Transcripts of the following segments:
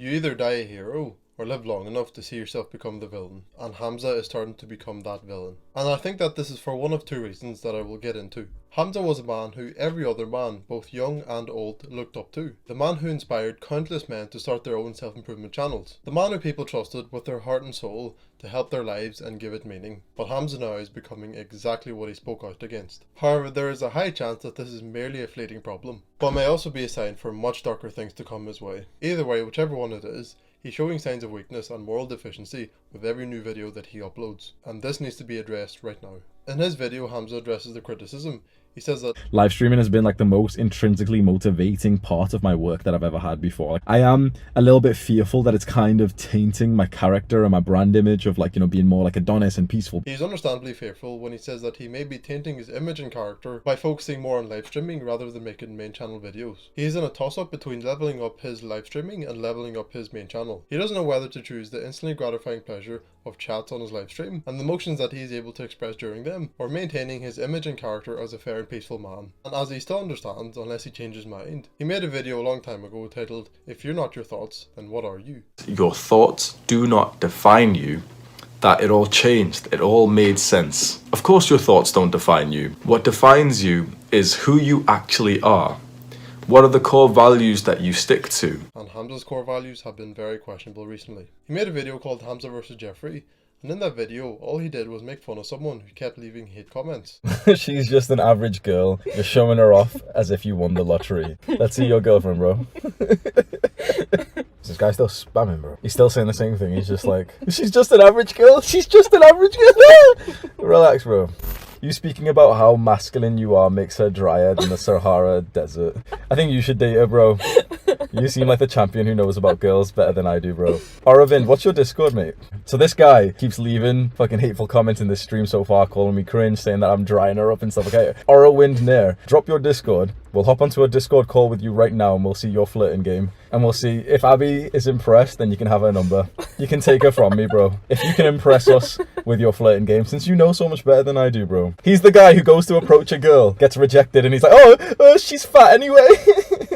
You either die a hero or live long enough to see yourself become the villain, and Hamza is starting to become that villain. And I think that this is for one of two reasons that I will get into. Hamza was a man who every other man, both young and old, looked up to. The man who inspired countless men to start their own self-improvement channels. The man who people trusted with their heart and soul to help their lives and give it meaning. But Hamza now is becoming exactly what he spoke out against. However, there is a high chance that this is merely a fleeting problem, but may also be a sign for much darker things to come his way. Either way, whichever one it is, he's showing signs of weakness and moral deficiency with every new video that he uploads, and this needs to be addressed right now. In his video, Hamza addresses the criticism. He says that live streaming has been like the most intrinsically motivating part of my work that I've ever had before. I am a little bit fearful that it's kind of tainting my character and my brand image of, like, you know, being more like Adonis and peaceful. He's understandably fearful when he says that he may be tainting his image and character by focusing more on live streaming rather than making main channel videos. He's in a toss-up between leveling up his live streaming and leveling up his main channel. He doesn't know whether to choose the instantly gratifying pleasure of chats on his live stream and the emotions that he's able to express during them, or maintaining his image and character as a fair and peaceful man. And as he still understands, unless he changes his mind, he made a video a long time ago titled, "If you're not your thoughts, then what are you?" Your thoughts do not define you. That it all changed, it all made sense. Of course your thoughts don't define you. What defines you is who you actually are. What are the core values that you stick to? And Hamza's core values have been very questionable recently. He made a video called Hamza vs Jeffrey, and in that video, all he did was make fun of someone who kept leaving hate comments. She's just an average girl. You're showing her off as if you won the lottery. Let's see your girlfriend, bro. This guy still spamming, bro. He's still saying the same thing. He's just like, she's just an average girl. She's just an average girl. Relax, bro. You speaking about how masculine you are makes her drier than the Sahara Desert. I think you should date her, bro. You seem like the champion who knows about girls better than I do, bro. Aravind, what's your Discord, mate? So this guy keeps leaving fucking hateful comments in this stream so far, calling me cringe, saying that I'm drying her up and stuff. Okay, Aravind Nair, drop your Discord. We'll hop onto a Discord call with you right now and we'll see your flirting game. And we'll see if Abby is impressed, then you can have her number. You can take her from me, bro. If you can impress us with your flirting game, since you know so much better than I do, bro. He's the guy who goes to approach a girl, gets rejected, and he's like, oh, she's fat anyway.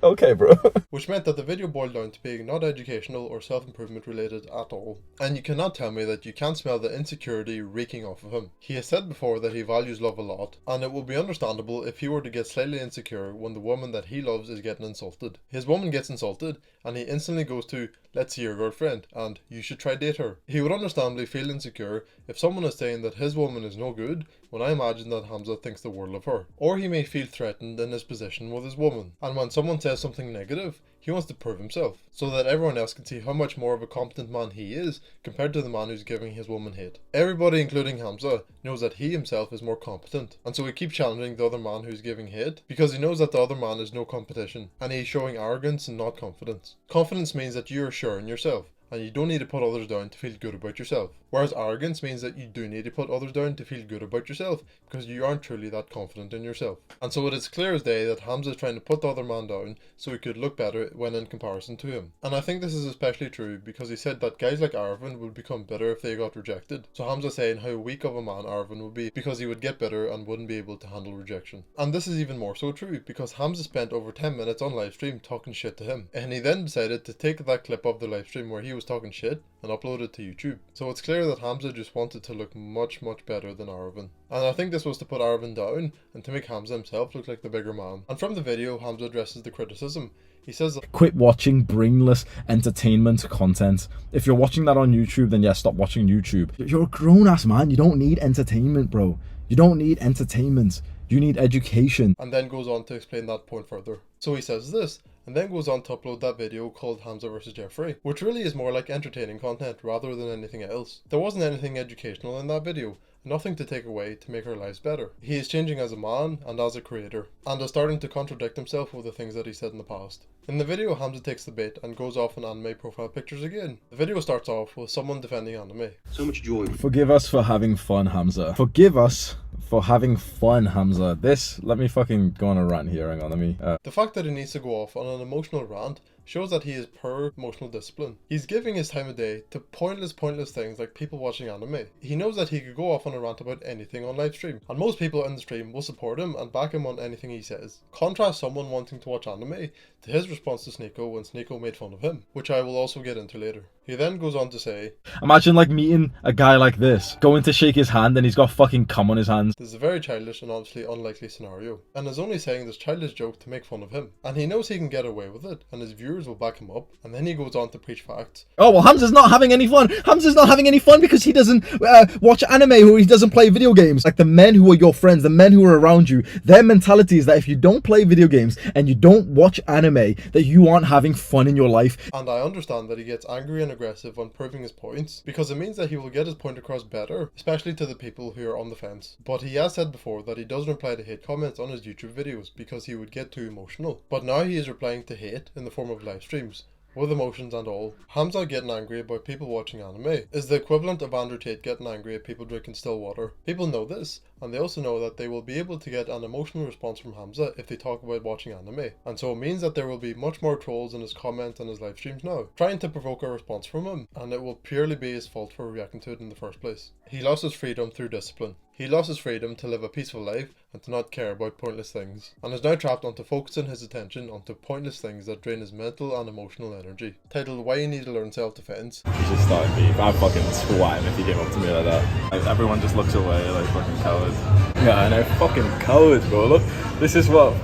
Okay, bro. Which meant that the video boiled down to being not educational or self-improvement related at all. And you cannot tell me that you can't smell the insecurity reeking off of him. He has said before that he values love a lot, and it will be understandable if he were to get slightly insecure when the woman that he loves is getting insulted. His woman gets insulted, and he instantly goes to, "Let's see your girlfriend," and "You should try date her." He would understandably feel insecure if someone is saying that his woman is no good, when I imagine that Hamza thinks the world of her. Or he may feel threatened in his position with his woman, and when someone says something negative, he wants to prove himself, so that everyone else can see how much more of a competent man he is compared to the man who's giving his woman hate. Everybody, including Hamza, knows that he himself is more competent, and so he keeps challenging the other man who's giving hate, because he knows that the other man is no competition, and he's showing arrogance and not confidence. Confidence means that you are sure in yourself, and you don't need to put others down to feel good about yourself. Whereas arrogance means that you do need to put others down to feel good about yourself, because you aren't truly that confident in yourself. And so it is clear as day that Hamza is trying to put the other man down so he could look better when in comparison to him. And I think this is especially true because he said that guys like Arvin would become bitter if they got rejected. So Hamza saying how weak of a man Arvin would be because he would get bitter and wouldn't be able to handle rejection. And this is even more so true because Hamza spent over 10 minutes on livestream talking shit to him. And he then decided to take that clip of the livestream where he was talking shit and upload it to YouTube. So it's clear that Hamza just wanted to look much better than Arvin. And I think this was to put Arvin down and to make Hamza himself look like the bigger man. And from the video, Hamza addresses the criticism. He says that, quit watching brainless entertainment content. If you're watching that on YouTube, then yeah, stop watching YouTube. You're a grown-ass man. You don't need entertainment, bro. You don't need entertainment. You need education. And then goes on to explain that point further. So he says this, and then goes on to upload that video called Hamza vs Jeffrey, which really is more like entertaining content rather than anything else. There wasn't anything educational in that video, nothing to take away to make our lives better. He is changing as a man and as a creator, and is starting to contradict himself with the things that he said in the past. In the video, Hamza takes the bait and goes off on anime profile pictures again. The video starts off with someone defending anime. So much joy. Forgive us for having fun, Hamza. Forgive us for having fun, Hamza. Let me fucking go on a rant here. Hang on, let me... The fact that he needs to go off on an emotional rant shows that he is pure emotional discipline. He's giving his time of day to pointless things like people watching anime. He knows that he could go off on a rant about anything on live stream, and most people in the stream will support him and back him on anything he says. Contrast someone wanting to watch anime to his response to Sneeko when Sneeko made fun of him, which I will also get into later. He then goes on to say, imagine like meeting a guy like this, going to shake his hand and he's got fucking cum on his hands. This is a very childish and obviously unlikely scenario, and is only saying this childish joke to make fun of him. And he knows he can get away with it, and his viewers will back him up, and then he goes on to preach facts. Oh, well, Hamza's not having any fun. Hamza's not having any fun because he doesn't watch anime or he doesn't play video games. Like the men who are your friends, the men who are around you, their mentality is that if you don't play video games and you don't watch anime, that you aren't having fun in your life. And I understand that he gets angry and aggressive on proving his points, because it means that he will get his point across better, especially to the people who are on the fence. But he has said before that he doesn't reply to hate comments on his YouTube videos because he would get too emotional. But now he is replying to hate in the form of live streams, with emotions and all. Hamza getting angry about people watching anime is the equivalent of Andrew Tate getting angry at people drinking still water. People know this, and they also know that they will be able to get an emotional response from Hamza if they talk about watching anime. And so it means that there will be much more trolls in his comments and his live streams now, trying to provoke a response from him, and it will purely be his fault for reacting to it in the first place. He lost his freedom through discipline. He lost his freedom to live a peaceful life and to not care about pointless things, and is now trapped onto focusing his attention onto pointless things that drain his mental and emotional energy. Titled Why You Need to Learn Self-Defense. He's just starting beef. I'd fucking swat him if he came up to me like that. Like, everyone just looks away like fucking cowards. Yeah, I know, fucking cowards, bro. Look, this is what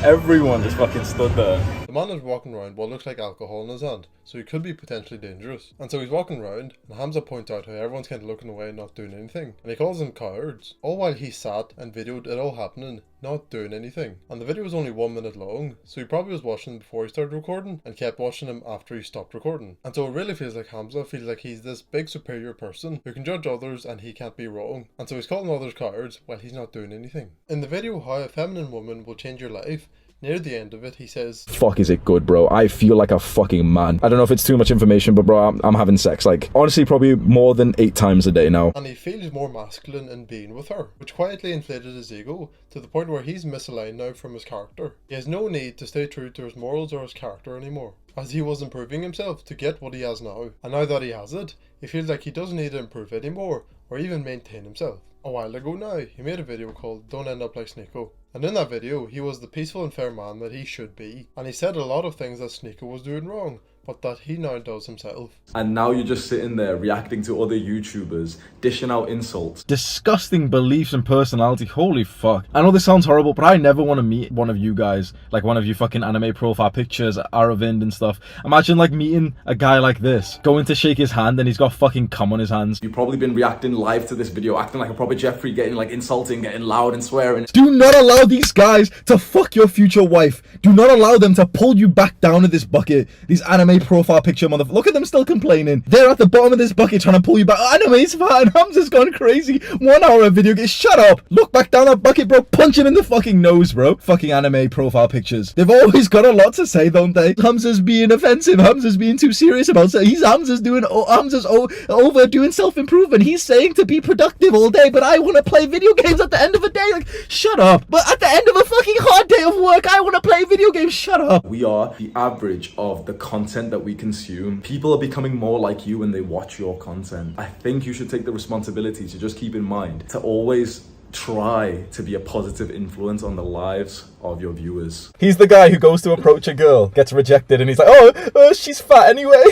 everyone just fucking stood there. The man is walking around what looks like alcohol in his hand, so he could be potentially dangerous. And so he's walking around, and Hamza points out how everyone's kind of looking away and not doing anything. And he calls them cowards, all while he sat and videoed it all happening, not doing anything. And the video was only 1 minute long, so he probably was watching before he started recording, and kept watching him after he stopped recording. And so it really feels like Hamza feels like he's this big superior person who can judge others and he can't be wrong. And so he's calling others cowards while he's not doing anything. In the video How a Feminine Woman Will Change Your Life, near the end of it, he says, fuck is it good, bro. I feel like a fucking man. I don't know if it's too much information, but bro, I'm having sex like honestly probably more than 8 times a day now. And he feels more masculine in being with her, which quietly inflated his ego to the point where he's misaligned now from his character. He has no need to stay true to his morals or his character anymore, as he was improving himself to get what he has now. And now that he has it, he feels like he doesn't need to improve anymore or even maintain himself. A while ago now, he made a video called Don't End Up Like Sneeko. And in that video, he was the peaceful and fair man that he should be. And he said a lot of things that Sneeko was doing wrong, but that he now does himself. And now you're just sitting there reacting to other YouTubers, dishing out insults. Disgusting beliefs and personality. Holy fuck. I know this sounds horrible, but I never want to meet one of you guys. Like one of you fucking anime profile pictures, Aravind and stuff. Imagine like meeting a guy like this, going to shake his hand and he's got fucking cum on his hands. You've probably been reacting live to this video, acting like a proper Jeffrey, getting like insulting, getting loud and swearing. Do not allow these guys to fuck your future wife. Do not allow them to pull you back down to this bucket. These anime profile picture motherfuckers. Look at them still complaining. They're at the bottom of this bucket trying to pull you back. Anime's fine. Hamza's gone crazy. 1 hour of video game. Shut up. Look back down that bucket, bro. Punch him in the fucking nose, bro. Fucking anime profile pictures. They've always got a lot to say, don't they? Hamza's being offensive. Hamza's being too serious about it. Hamza's over doing self-improvement. He's saying to be productive all day, but I want to play video games at the end of the day. Like, shut up. But at the end of a fucking hard day of work, I want to play video games. Shut up. We are the average of the content that we consume. People are becoming more like you when they watch your content. I think you should take the responsibility to just keep in mind to always try to be a positive influence on the lives of your viewers. He's the guy who goes to approach a girl, gets rejected, and he's like, oh, she's fat anyway.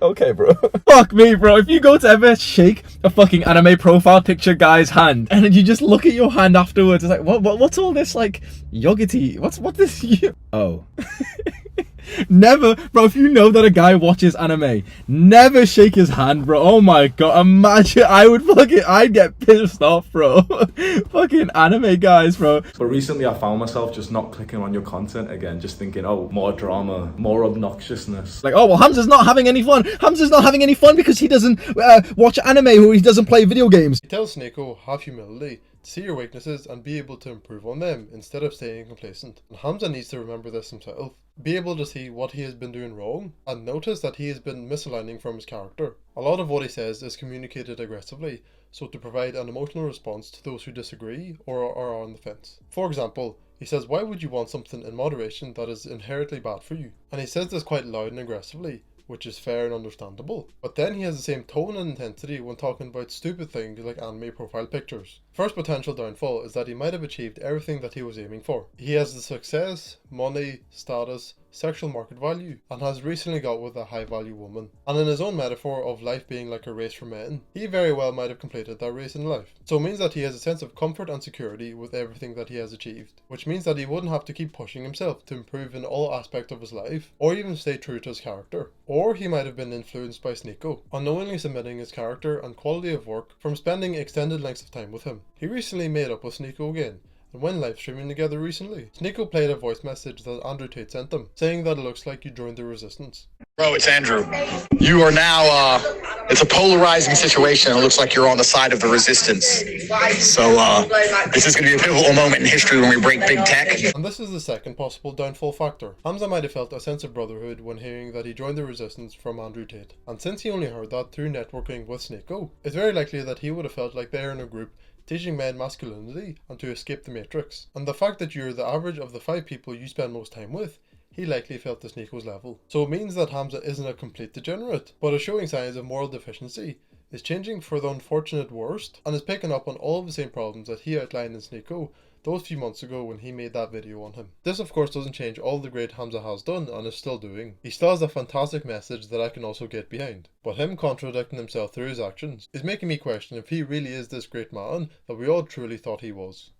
Okay, bro. Fuck me, bro. If you go to ever shake a fucking anime profile picture guy's hand, and then you just look at your hand afterwards, it's like, what's all this, like, yogurty? What's this? Oh. Never, bro, if you know that a guy watches anime, never shake his hand, bro. Oh my god, imagine, I'd get pissed off, bro. Fucking anime guys, bro. But recently I found myself just not clicking on your content again, just thinking, oh, more drama, more obnoxiousness. Like, oh, well, Hamza's not having any fun. Hamza's not having any fun because he doesn't watch anime or he doesn't play video games. He tells Sneeko, have humility, to see your weaknesses and be able to improve on them instead of staying complacent. And Hamza needs to remember this himself. Be able to see what he has been doing wrong and notice that he has been misaligning from his character. A lot of what he says is communicated aggressively, so to provide an emotional response to those who disagree or are on the fence. For example, He says, why would you want something in moderation that is inherently bad for you? And he says this quite loud and aggressively, which is fair and understandable. But then he has the same tone and intensity when talking about stupid things like anime profile pictures. First potential downfall is that he might have achieved everything that he was aiming for. He has the success, money, status, sexual market value, and has recently got with a high value woman. And in his own metaphor of life being like a race for men, he very well might have completed that race in life. So it means that he has a sense of comfort and security with everything that he has achieved, which means that he wouldn't have to keep pushing himself to improve in all aspects of his life, or even stay true to his character. Or he might have been influenced by Sneeko, unknowingly submitting his character and quality of work from spending extended lengths of time with him. He recently made up with Sneeko again, and when live streaming together recently, Sneeko played a voice message that Andrew Tate sent him, saying that it looks like you joined the resistance. Bro, it's Andrew. You are now, it's a polarizing situation. It looks like you're on the side of the resistance. So, this is going to be a pivotal moment in history when we break big tech. And this is the second possible downfall factor. Hamza might have felt a sense of brotherhood when hearing that he joined the resistance from Andrew Tate. And since he only heard that through networking with Sneeko, it's very likely that he would have felt like they're in a group teaching men masculinity and to escape the matrix. And the fact that you're the average of the 5 people you spend most time with, he likely felt to Sneeko's level. So it means that Hamza isn't a complete degenerate, but is showing signs of moral deficiency, is changing for the unfortunate worst, and is picking up on all of the same problems that he outlined in Sneeko those few months ago when he made that video on him. This of course doesn't change all the great Hamza has done and is still doing. He still has a fantastic message that I can also get behind. But him contradicting himself through his actions is making me question if he really is this great man that we all truly thought he was.